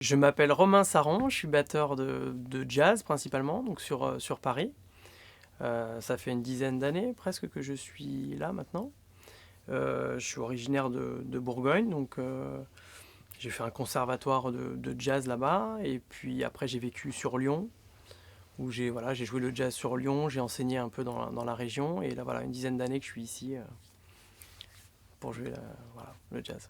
Je m'appelle Romain Saron, je suis batteur de jazz principalement, donc sur Paris. Ça fait une dizaine d'années presque que je suis là maintenant. Je suis originaire de Bourgogne, donc j'ai fait un conservatoire de jazz là-bas. Et puis après j'ai vécu sur Lyon, où j'ai joué le jazz sur Lyon, j'ai enseigné un peu dans la région. Et là voilà, une dizaine d'années que je suis ici pour jouer voilà, le jazz.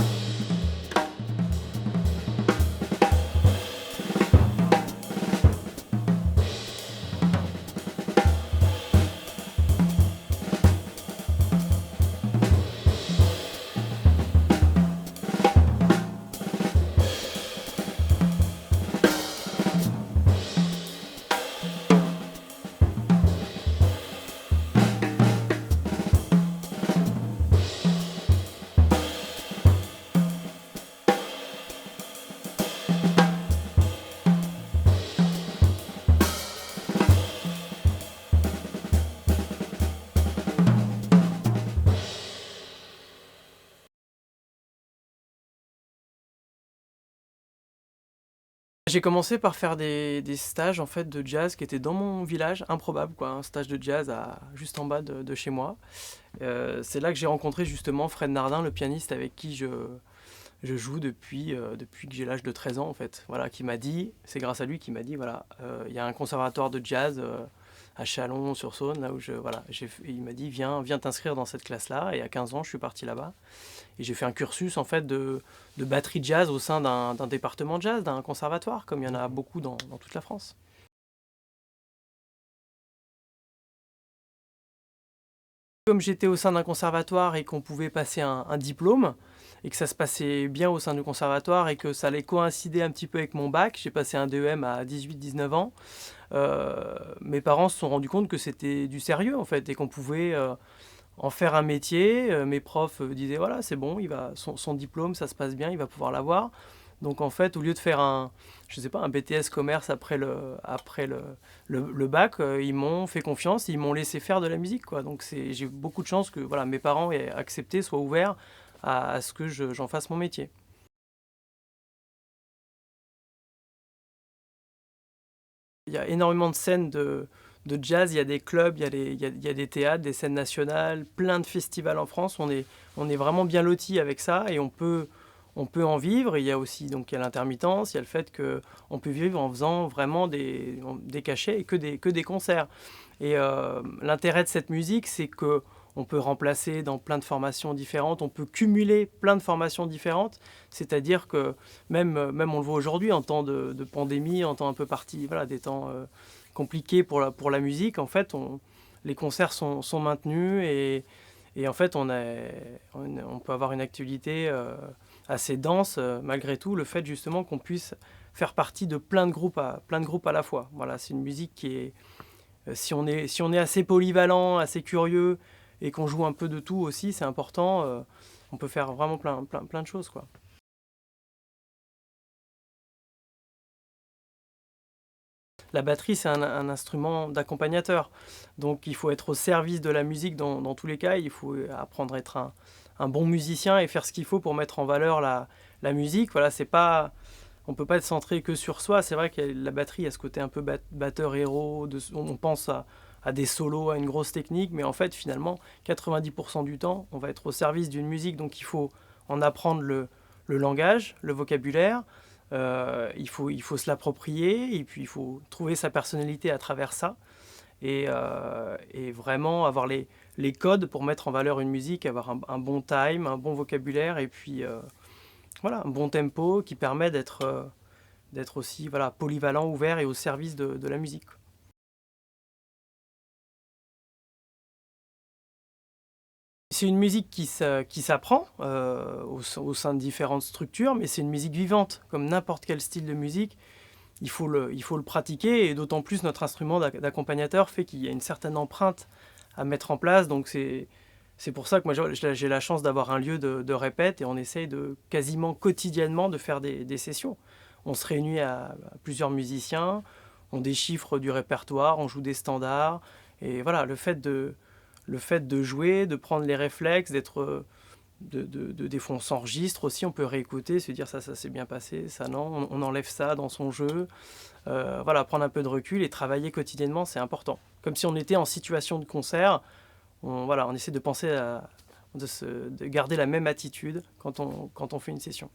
J'ai commencé par faire des stages en fait de jazz qui étaient dans mon village, improbable quoi, un stage de jazz juste en bas de chez moi. C'est là que j'ai rencontré justement Fred Nardin, le pianiste avec qui je joue depuis que j'ai l'âge de 13 ans en fait. Voilà, qui m'a dit, c'est grâce à lui qu'il m'a dit voilà, il y a un conservatoire de jazz à Chalon-sur-Saône, là où il m'a dit viens t'inscrire dans cette classe-là. Et à 15 ans, je suis parti là-bas. Et j'ai fait un cursus en fait de batterie jazz au sein d'un département de jazz, d'un conservatoire, comme il y en a beaucoup dans toute la France. Comme j'étais au sein d'un conservatoire et qu'on pouvait passer un diplôme, et que ça se passait bien au sein du conservatoire et que ça allait coïncider un petit peu avec mon bac, j'ai passé un DEM à 18-19 ans, mes parents se sont rendus compte que c'était du sérieux en fait et qu'on pouvait en faire un métier. Mes profs disaient voilà c'est bon, son diplôme ça se passe bien, il va pouvoir l'avoir. Donc en fait au lieu de faire je sais pas, un BTS commerce après le bac, ils m'ont fait confiance, ils m'ont laissé faire de la musique quoi. Donc j'ai beaucoup de chance que voilà, mes parents aient accepté, soient ouverts à ce que j'en fasse mon métier. Il y a énormément de scènes de jazz, il y a des clubs, il y a des théâtres, des scènes nationales, plein de festivals en France. On est vraiment bien lotis avec ça et on peut en vivre. Il y a aussi donc il y a l'intermittence, il y a le fait qu'on peut vivre en faisant vraiment des cachets et que des concerts. Et l'intérêt de cette musique, c'est que on peut remplacer dans plein de formations différentes, on peut cumuler plein de formations différentes, c'est-à-dire que même on le voit aujourd'hui en temps de pandémie, en temps un peu voilà, des temps compliqués pour la musique, en fait, les concerts sont maintenus et en fait, on peut avoir une actualité assez dense malgré tout, le fait justement qu'on puisse faire partie de plein de groupes à la fois. Voilà, c'est une musique qui est, si on est assez polyvalent, assez curieux et qu'on joue un peu de tout aussi, c'est important, on peut faire vraiment plein de choses, quoi. La batterie, c'est un instrument d'accompagnateur. Donc il faut être au service de la musique dans tous les cas. Il faut apprendre à être un bon musicien et faire ce qu'il faut pour mettre en valeur la musique. Voilà, c'est pas, on peut pas être centré que sur soi. C'est vrai que la batterie a ce côté un peu batteur héros. On pense à des solos, à une grosse technique, mais en fait, finalement, 90% du temps, on va être au service d'une musique. Donc il faut en apprendre le langage, le vocabulaire. Il faut se l'approprier et puis il faut trouver sa personnalité à travers ça et vraiment avoir les codes pour mettre en valeur une musique, avoir un bon time, un bon vocabulaire et puis voilà, un bon tempo qui permet d'être aussi voilà, polyvalent, ouvert et au service de la musique. C'est une musique qui s'apprend au sein de différentes structures, mais c'est une musique vivante, comme n'importe quel style de musique. Il faut le pratiquer et d'autant plus notre instrument d'accompagnateur fait qu'il y a une certaine empreinte à mettre en place. Donc c'est pour ça que moi j'ai la chance d'avoir un lieu de répète et on essaye de quasiment quotidiennement de faire des sessions. On se réunit à plusieurs musiciens, on déchiffre du répertoire, on joue des standards et voilà, le fait de jouer, de prendre les réflexes, des fois on s'enregistre aussi, on peut réécouter, se dire ça s'est bien passé, ça non, on enlève ça dans son jeu. Voilà, prendre un peu de recul et travailler quotidiennement, c'est important. Comme si on était en situation de concert, voilà, on essaie de penser de garder la même attitude quand on fait une session.